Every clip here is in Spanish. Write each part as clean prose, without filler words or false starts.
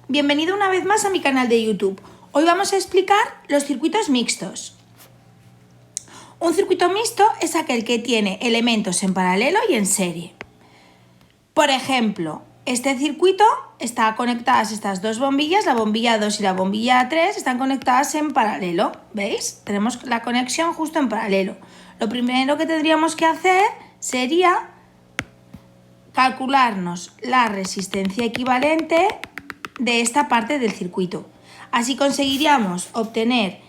Bienvenido una vez más a mi canal de YouTube. Hoy vamos a explicar los circuitos mixtos. Un circuito mixto es aquel que tiene elementos en paralelo y en serie. Por ejemplo, este circuito está conectadas estas dos bombillas, la bombilla 2 y la bombilla 3 están conectadas en paralelo. ¿Veis? Tenemos la conexión justo en paralelo. Lo primero que tendríamos que hacer sería calcularnos la resistencia equivalente de esta parte del circuito. Así conseguiríamos obtener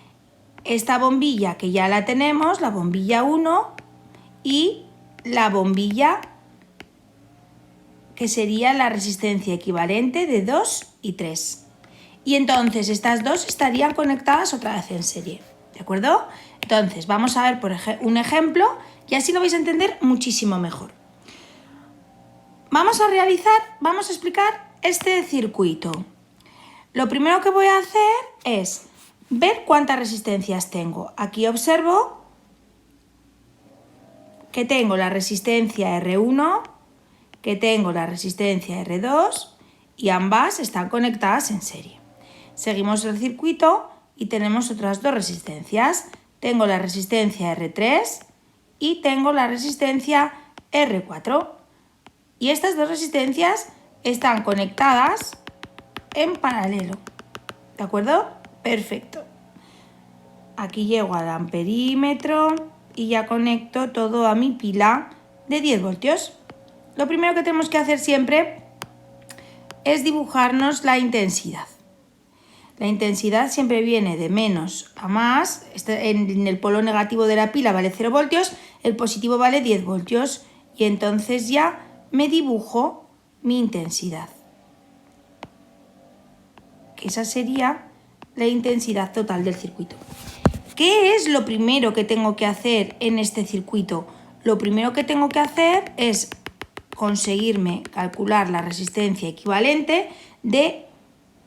esta bombilla que ya la tenemos, la bombilla 1 y la bombilla que sería la resistencia equivalente de 2 y 3. Y entonces estas dos estarían conectadas otra vez en serie. ¿De acuerdo? Entonces vamos a ver por un ejemplo y así lo vais a entender muchísimo mejor. Vamos a explicar este circuito. Lo primero que voy a hacer es ver cuántas resistencias tengo. Aquí observo que tengo la resistencia R1, que tengo la resistencia R2 y ambas están conectadas en serie. Seguimos el circuito y tenemos otras dos resistencias. Tengo la resistencia R3 y tengo la resistencia R4. Y estas dos resistencias están conectadas en paralelo. ¿De acuerdo? Perfecto. Aquí llego al amperímetro y ya conecto todo a mi pila de 10 voltios. Lo primero que tenemos que hacer siempre es dibujarnos la intensidad. La intensidad siempre viene de menos a más. En el polo negativo de la pila vale 0 voltios, el positivo vale 10 voltios. Y entonces ya me dibujo mi intensidad. Que esa sería la intensidad total del circuito. ¿Qué es lo primero que tengo que hacer en este circuito? Lo primero que tengo que hacer es conseguirme calcular la resistencia equivalente de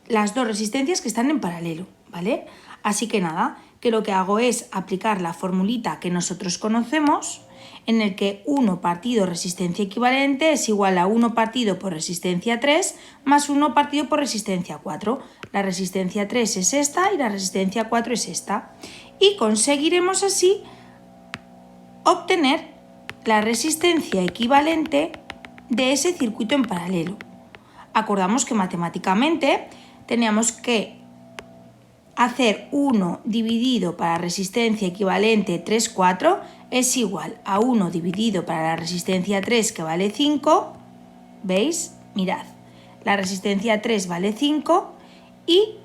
las dos resistencias que están en paralelo, ¿vale? Así que nada, que lo que hago es aplicar la formulita que nosotros conocemos, en el que 1 partido resistencia equivalente es igual a 1 partido por resistencia 3 más 1 partido por resistencia 4. La resistencia 3 es esta y la resistencia 4 es esta. Y conseguiremos así obtener la resistencia equivalente de ese circuito en paralelo. Acordamos que matemáticamente teníamos que hacer 1 dividido para resistencia equivalente 3, 4 es igual a 1 dividido para la resistencia 3 que vale 5. ¿Veis? Mirad, la resistencia 3 vale 5 y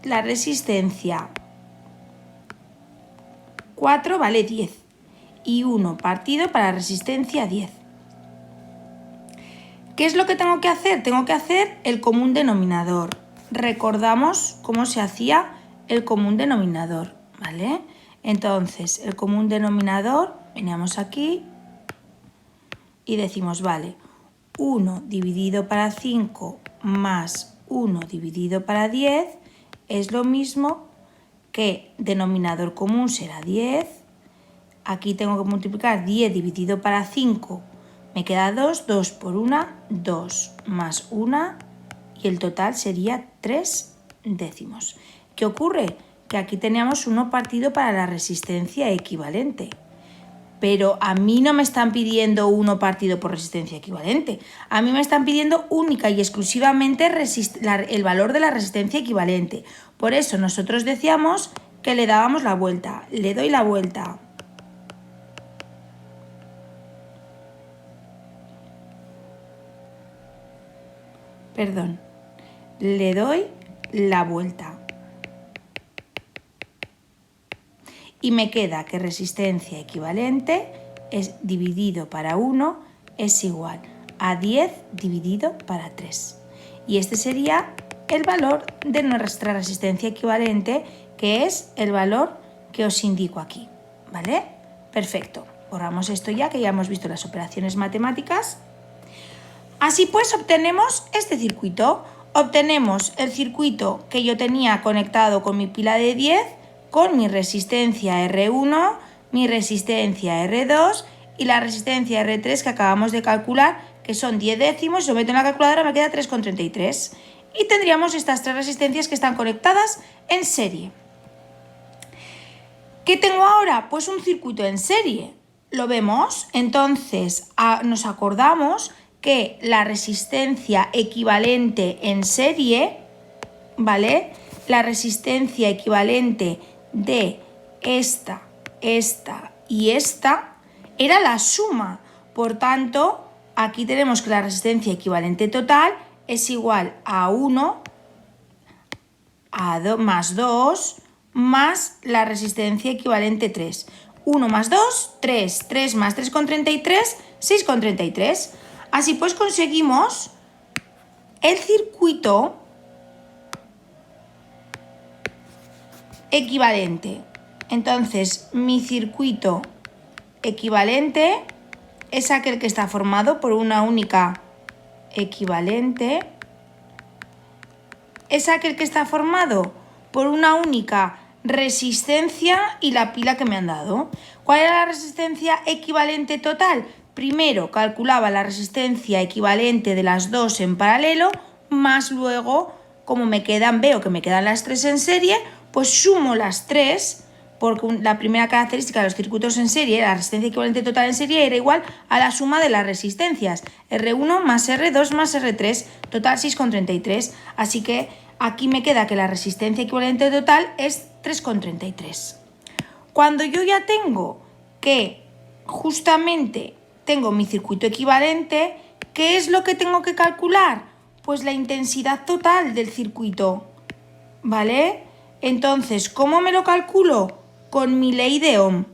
la resistencia 4 vale 10 y 1 partido para la resistencia 10. ¿Qué es lo que tengo que hacer? Tengo que hacer el común denominador. Recordamos cómo se hacía el común denominador, ¿vale? Entonces, el común denominador, veníamos aquí y decimos, vale, 1 dividido para 5 más 1 dividido para 10 es lo mismo que denominador común será 10. Aquí tengo que multiplicar 10 dividido para 5, me queda 2, 2 por 1, 2 más 1 y el total sería 3 décimos. ¿Qué ocurre? Que aquí teníamos 1 partido para la resistencia equivalente. Pero a mí no me están pidiendo 1 partido por resistencia equivalente. A mí me están pidiendo única y exclusivamente el valor de la resistencia equivalente. Por eso nosotros decíamos que le dábamos la vuelta. Le doy la vuelta. Perdón. Le doy la vuelta. Y me queda que resistencia equivalente es dividido para 1 es igual a 10 dividido para 3. Y este sería el valor de nuestra resistencia equivalente, que es el valor que os indico aquí, ¿vale? Perfecto. Borramos esto ya, que ya hemos visto las operaciones matemáticas. Así pues, obtenemos este circuito. Obtenemos el circuito que yo tenía conectado con mi pila de 10, con mi resistencia R1, mi resistencia R2 y la resistencia R3 que acabamos de calcular, que son 10 décimos. Si lo meto en la calculadora me queda 3,33. y tendríamos estas tres resistencias que están conectadas en serie. ¿Qué tengo ahora? Pues un circuito en serie. ¿Lo vemos? Entonces nos acordamos que la resistencia equivalente en serie, ¿vale? La resistencia equivalente de esta y esta era la suma. Por tanto, aquí tenemos que la resistencia equivalente total es igual a 1 más 2 más la resistencia equivalente 3. 1 más 2, 3. 3 más 3,33, 6,33. Así pues conseguimos el circuito equivalente. Entonces, mi circuito equivalente es aquel que está formado por una única equivalente. Es aquel que está formado por una única resistencia y la pila que me han dado. ¿Cuál era la resistencia equivalente total? Primero calculaba la resistencia equivalente de las dos en paralelo, más luego, como veo que me quedan las tres en serie, pues sumo las tres, porque la primera característica de los circuitos en serie, la resistencia equivalente total en serie, era igual a la suma de las resistencias. R1 más R2 más R3, total 6,33. Así que aquí me queda que la resistencia equivalente total es 3,33. Cuando yo ya tengo que justamente tengo mi circuito equivalente, ¿qué es lo que tengo que calcular? Pues la intensidad total del circuito, ¿vale? Entonces, ¿cómo me lo calculo? Con mi ley de Ohm.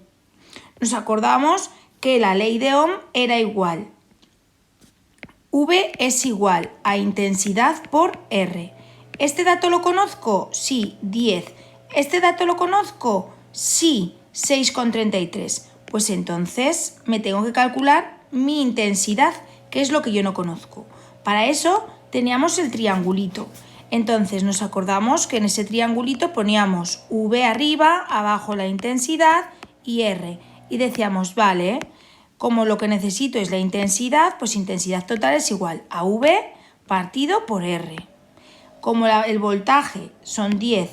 Nos acordamos que la ley de Ohm era igual. V es igual a intensidad por R. ¿Este dato lo conozco? Sí, 10. ¿Este dato lo conozco? Sí, 6,33. Pues entonces me tengo que calcular mi intensidad, que es lo que yo no conozco. Para eso teníamos el triangulito. Entonces nos acordamos que en ese triangulito poníamos V arriba, abajo la intensidad y R. Y decíamos, vale, como lo que necesito es la intensidad, pues intensidad total es igual a V partido por R. Como el voltaje son 10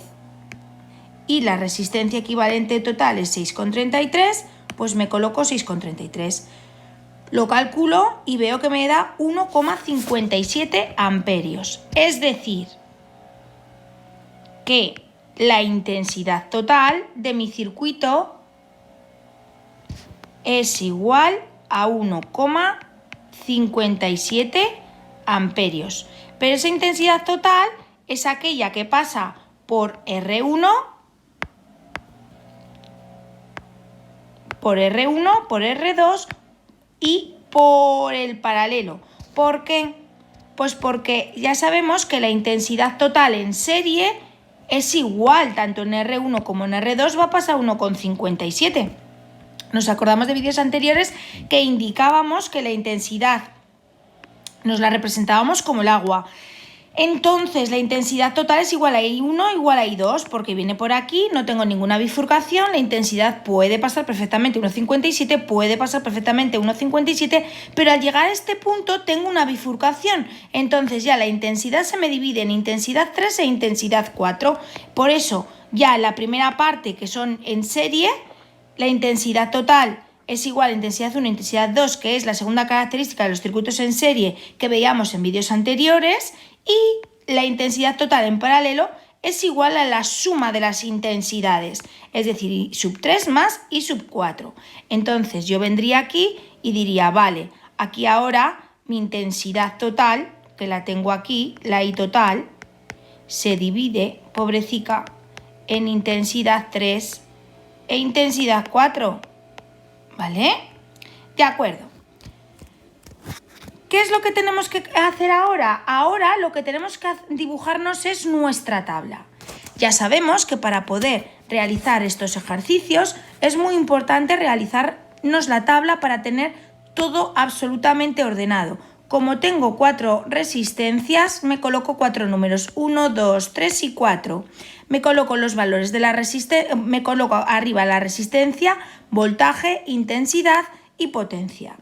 y la resistencia equivalente total es 6,33, pues me coloco 6,33. Lo calculo y veo que me da 1,57 amperios. Es decir, que la intensidad total de mi circuito es igual a 1,57 amperios. Pero esa intensidad total es aquella que pasa por R1, por R2 y por el paralelo. ¿Por qué? Pues porque ya sabemos que la intensidad total en serie es igual, tanto en R1 como en R2 va a pasar 1,57. Nos acordamos de vídeos anteriores que indicábamos que la intensidad nos la representábamos como el agua. Entonces la intensidad total es igual a I1 igual a I2, porque viene por aquí, no tengo ninguna bifurcación, la intensidad puede pasar perfectamente 1,57, puede pasar perfectamente 1,57, pero al llegar a este punto tengo una bifurcación, entonces ya la intensidad se me divide en intensidad 3 e intensidad 4, por eso ya la primera parte, que son en serie, la intensidad total es igual a intensidad 1 e intensidad 2, que es la segunda característica de los circuitos en serie que veíamos en vídeos anteriores, y la intensidad total en paralelo es igual a la suma de las intensidades, es decir, I sub 3 más I sub 4. Entonces yo vendría aquí y diría, vale, aquí ahora mi intensidad total, que la tengo aquí, la I total, se divide, pobrecita, en intensidad 3 e intensidad 4, ¿vale? De acuerdo. ¿Qué es lo que tenemos que hacer ahora? Ahora lo que tenemos que dibujarnos es nuestra tabla. Ya sabemos que para poder realizar estos ejercicios es muy importante realizarnos la tabla para tener todo absolutamente ordenado. Como tengo 4 resistencias, me coloco 4 números, 1, 2, 3 y 4. Me coloco los valores de la resistencia, me coloco arriba la resistencia, voltaje, intensidad y potencia.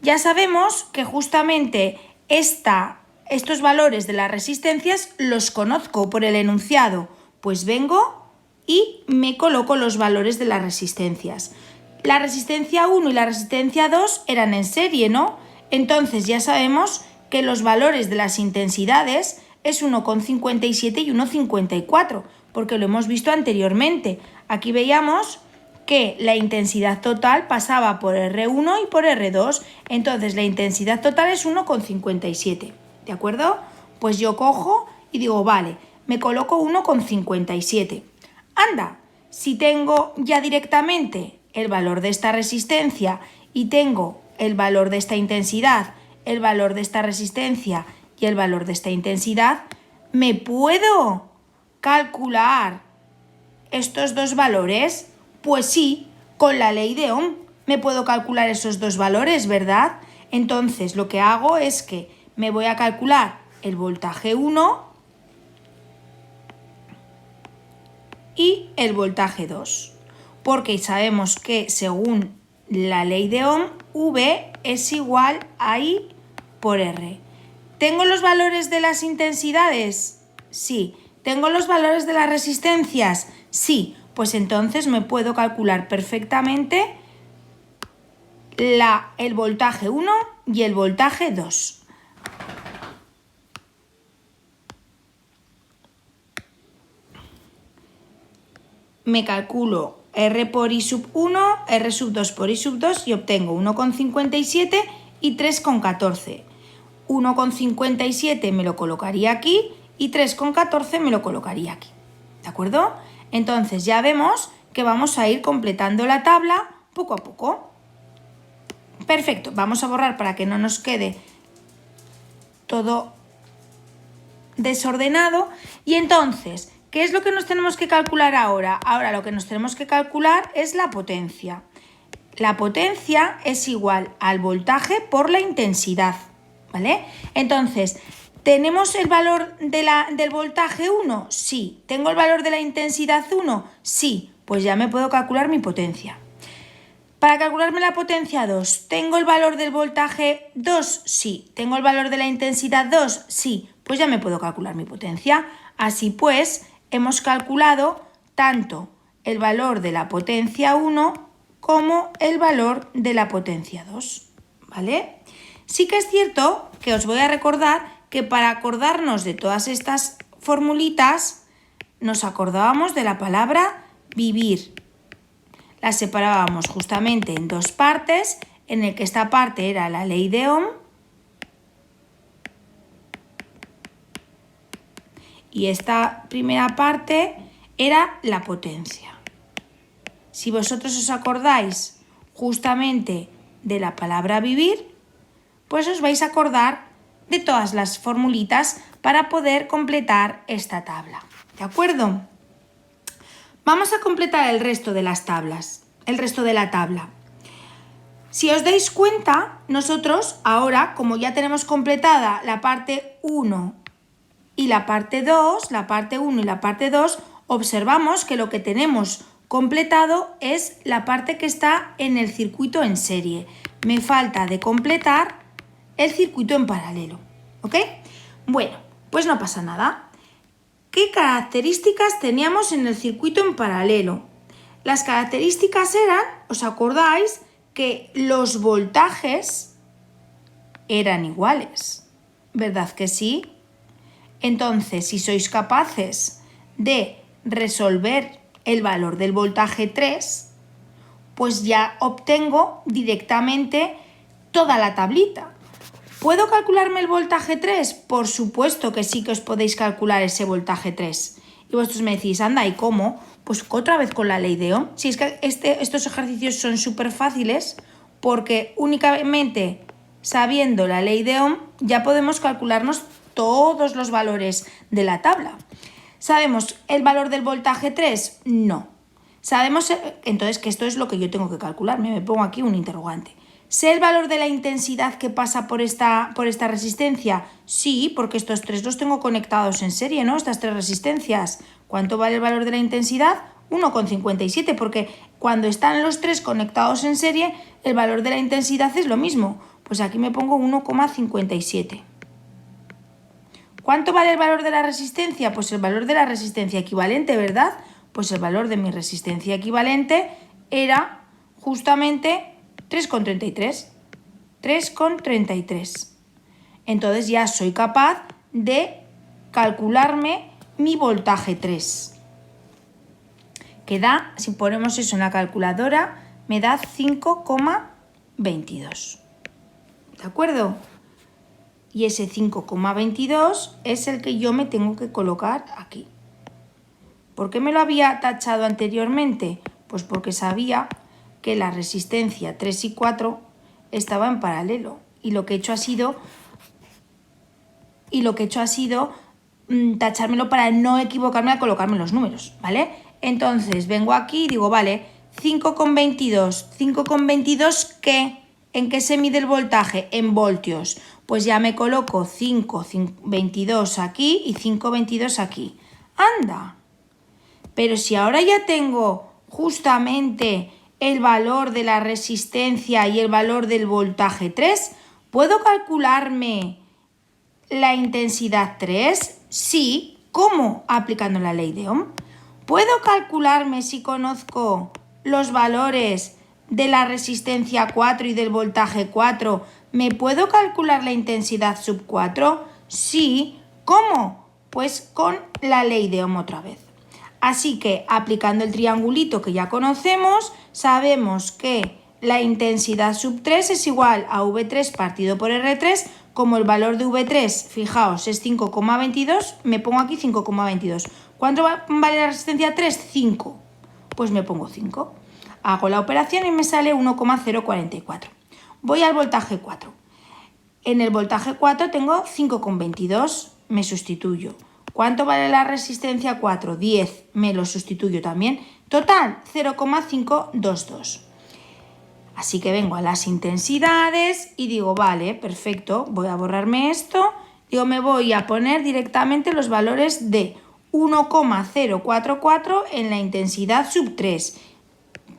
Ya sabemos que justamente esta estos valores de las resistencias los conozco por el enunciado, pues vengo y me coloco los valores de las resistencias. La resistencia 1 y la resistencia 2 eran en serie, ¿no? Entonces ya sabemos que los valores de las intensidades es 1,57 y 1,54, porque lo hemos visto anteriormente. Aquí veíamos que la intensidad total pasaba por R1 y por R2, entonces la intensidad total es 1,57, ¿de acuerdo? Pues yo cojo y digo, vale, me coloco 1,57. Anda, si tengo ya directamente el valor de esta resistencia y tengo el valor de esta intensidad, el valor de esta resistencia y el valor de esta intensidad, ¿me puedo calcular estos dos valores? Pues sí, con la ley de Ohm me puedo calcular esos dos valores, ¿verdad? Entonces lo que hago es que me voy a calcular el voltaje 1 y el voltaje 2, porque sabemos que según la ley de Ohm, V es igual a I por R. ¿Tengo los valores de las intensidades? Sí. ¿Tengo los valores de las resistencias? Sí. Pues entonces me puedo calcular perfectamente el voltaje 1 y el voltaje 2. Me calculo R por I sub 1, R sub 2 por I sub 2 y obtengo 1,57 y 3,14. 1,57 me lo colocaría aquí y 3,14 me lo colocaría aquí. ¿De acuerdo? Entonces ya vemos que vamos a ir completando la tabla poco a poco. Perfecto, vamos a borrar para que no nos quede todo desordenado. Y entonces, ¿qué es lo que nos tenemos que calcular ahora? Ahora lo que nos tenemos que calcular es la potencia. La potencia es igual al voltaje por la intensidad, ¿vale? Entonces, ¿tenemos el valor del voltaje 1? Sí. ¿Tengo el valor de la intensidad 1? Sí. Pues ya me puedo calcular mi potencia. Para calcularme la potencia 2, ¿tengo el valor del voltaje 2? Sí. ¿Tengo el valor de la intensidad 2? Sí. Pues ya me puedo calcular mi potencia. Así pues, hemos calculado tanto el valor de la potencia 1 como el valor de la potencia 2, ¿vale? Sí que es cierto que os voy a recordar que para acordarnos de todas estas formulitas nos acordábamos de la palabra vivir. La separábamos justamente en dos partes, en el que esta parte era la ley de Ohm y esta primera parte era la potencia. Si vosotros os acordáis justamente de la palabra vivir, pues os vais a acordar de todas las formulitas para poder completar esta tabla. ¿De acuerdo? Vamos a completar el resto de las tablas, el resto de la tabla. Si os dais cuenta, nosotros ahora, como ya tenemos completada la parte 1 y la parte 2, la parte 1 y la parte 2, observamos que lo que tenemos completado es la parte que está en el circuito en serie. Me falta de completar el circuito en paralelo, ¿ok? Bueno, pues no pasa nada. ¿Qué características teníamos en el circuito en paralelo? Las características eran, ¿os acordáis? Que los voltajes eran iguales, ¿verdad que sí? Entonces, si sois capaces de resolver el valor del voltaje 3, pues ya obtengo directamente toda la tablita. ¿Puedo calcularme el voltaje 3? Por supuesto que sí que os podéis calcular ese voltaje 3. Y vosotros me decís, anda, ¿y cómo? Pues otra vez con la ley de Ohm. Si es que estos ejercicios son súper fáciles, porque únicamente sabiendo la ley de Ohm ya podemos calcularnos todos los valores de la tabla. ¿Sabemos el valor del voltaje 3? No. ¿Sabemos entonces que esto es lo que yo tengo que calcular? Me pongo aquí un interrogante. ¿Sé el valor de la intensidad que pasa por esta resistencia? Sí, porque estos tres los tengo conectados en serie, ¿no? Estas tres resistencias. ¿Cuánto vale el valor de la intensidad? 1,57, porque cuando están los tres conectados en serie, el valor de la intensidad es lo mismo. Pues aquí me pongo 1,57. ¿Cuánto vale el valor de la resistencia? Pues el valor de la resistencia equivalente, ¿verdad? Pues el valor de mi resistencia equivalente era justamente 3,33. 3,33. Entonces ya soy capaz de calcularme mi voltaje 3. Que da, si ponemos eso en la calculadora, me da 5,22. ¿De acuerdo? Y ese 5,22 es el que yo me tengo que colocar aquí. ¿Por qué me lo había tachado anteriormente? Pues porque sabía que la resistencia 3 y 4 estaba en paralelo. Y lo que he hecho ha sido tachármelo para no equivocarme al colocarme los números, ¿vale? Entonces vengo aquí y digo, vale, 5,22. ¿5,22 qué? ¿En qué se mide el voltaje? En voltios. Pues ya me coloco 5,22 aquí y 5,22 aquí. ¡Anda! Pero si ahora ya tengo justamente el valor de la resistencia y el valor del voltaje 3, ¿puedo calcularme la intensidad 3? Sí. ¿Cómo? Aplicando la ley de Ohm. ¿Puedo calcularme si conozco los valores de la resistencia 4 y del voltaje 4? ¿Me puedo calcular la intensidad sub 4? Sí. ¿Cómo? Pues con la ley de Ohm otra vez. Así que aplicando el triangulito que ya conocemos, sabemos que la intensidad sub 3 es igual a V3 partido por R3. Como el valor de V3, fijaos, es 5,22, me pongo aquí 5,22. ¿Cuánto vale la resistencia 3? 5. Pues me pongo 5. Hago la operación y me sale 1,044. Voy al voltaje 4. En el voltaje 4 tengo 5,22, me sustituyo. ¿Cuánto vale la resistencia 4? 10, me lo sustituyo también. Total, 0,522. Así que vengo a las intensidades y digo, vale, perfecto, voy a borrarme esto. Digo, me voy a poner directamente los valores de 1,044 en la intensidad sub 3.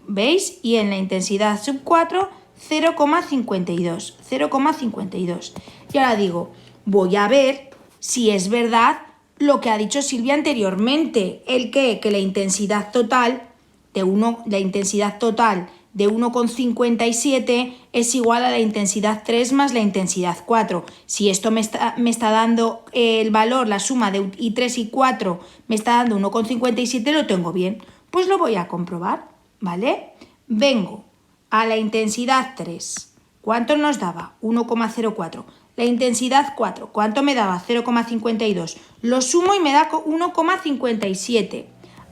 ¿Veis? Y en la intensidad sub 4, 0,52. 0,52. Y ahora digo, voy a ver si es verdad lo que ha dicho Silvia anteriormente. ¿El qué? Que la intensidad total de 1,57 es igual a la intensidad 3 más la intensidad 4. Si esto me está dando el valor, la suma de y 3 y 4 me está dando 1,57, lo tengo bien. Pues lo voy a comprobar, ¿vale? Vengo a la intensidad 3. ¿Cuánto nos daba? 1,04. La intensidad 4. ¿Cuánto me daba? 0,52. Lo sumo y me da 1,57.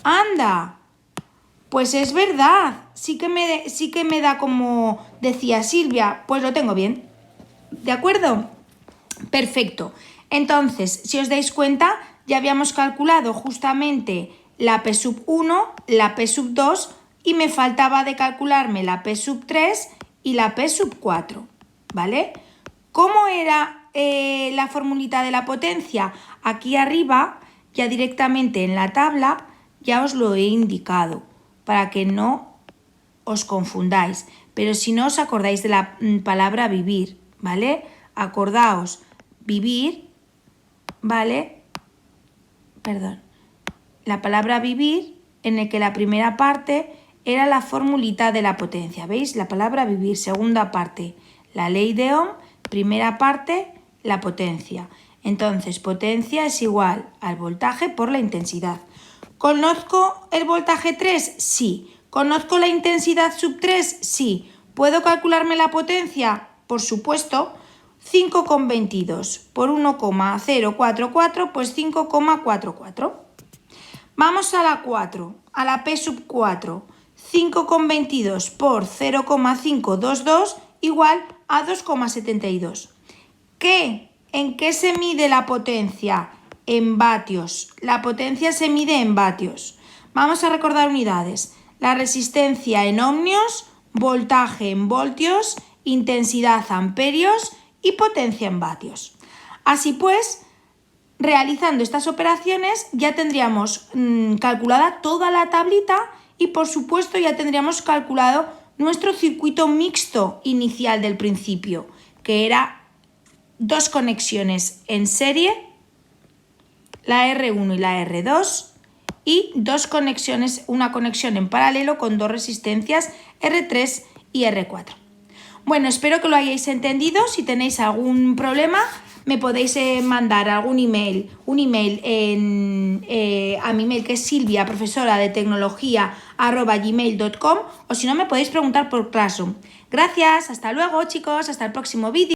¡Anda! Pues es verdad, sí que me da como decía Silvia, pues lo tengo bien. ¿De acuerdo? Perfecto. Entonces, si os dais cuenta, ya habíamos calculado justamente la P sub 1, la P sub 2 y me faltaba de calcularme la P sub 3 y la P sub 4, ¿vale? ¿Cómo era la formulita de la potencia? Aquí arriba, ya directamente en la tabla, ya os lo he indicado, para que no os confundáis. Pero si no os acordáis de la palabra vivir, ¿vale? Acordaos, vivir, ¿vale? Perdón. La palabra vivir, en el que la primera parte era la formulita de la potencia. ¿Veis? La palabra vivir, segunda parte, la ley de Ohm, primera parte, la potencia. Entonces, potencia es igual al voltaje por la intensidad. ¿Conozco el voltaje 3? Sí. ¿Conozco la intensidad sub 3? Sí. ¿Puedo calcularme la potencia? Por supuesto. 5,22 por 1,044, pues 5,44. Vamos a la 4, a la P sub 4. 5,22 por 0,522 igual a 2,72. ¿Qué? ¿En qué se mide la potencia? En vatios. La potencia se mide en vatios. Vamos a recordar unidades. La resistencia en ohmios, voltaje en voltios, intensidad amperios y potencia en vatios. Así pues, realizando estas operaciones ya tendríamos calculada toda la tablita y por supuesto ya tendríamos calculado nuestro circuito mixto inicial del principio, que era dos conexiones en serie la R1 y la R2 y dos conexiones, una conexión en paralelo con dos resistencias R3 y R4. Bueno, espero que lo hayáis entendido. Si tenéis algún problema, me podéis mandar algún email, a mi email que es silvia@gmail.com, o si no me podéis preguntar por Classroom. Gracias, hasta luego chicos, hasta el próximo vídeo.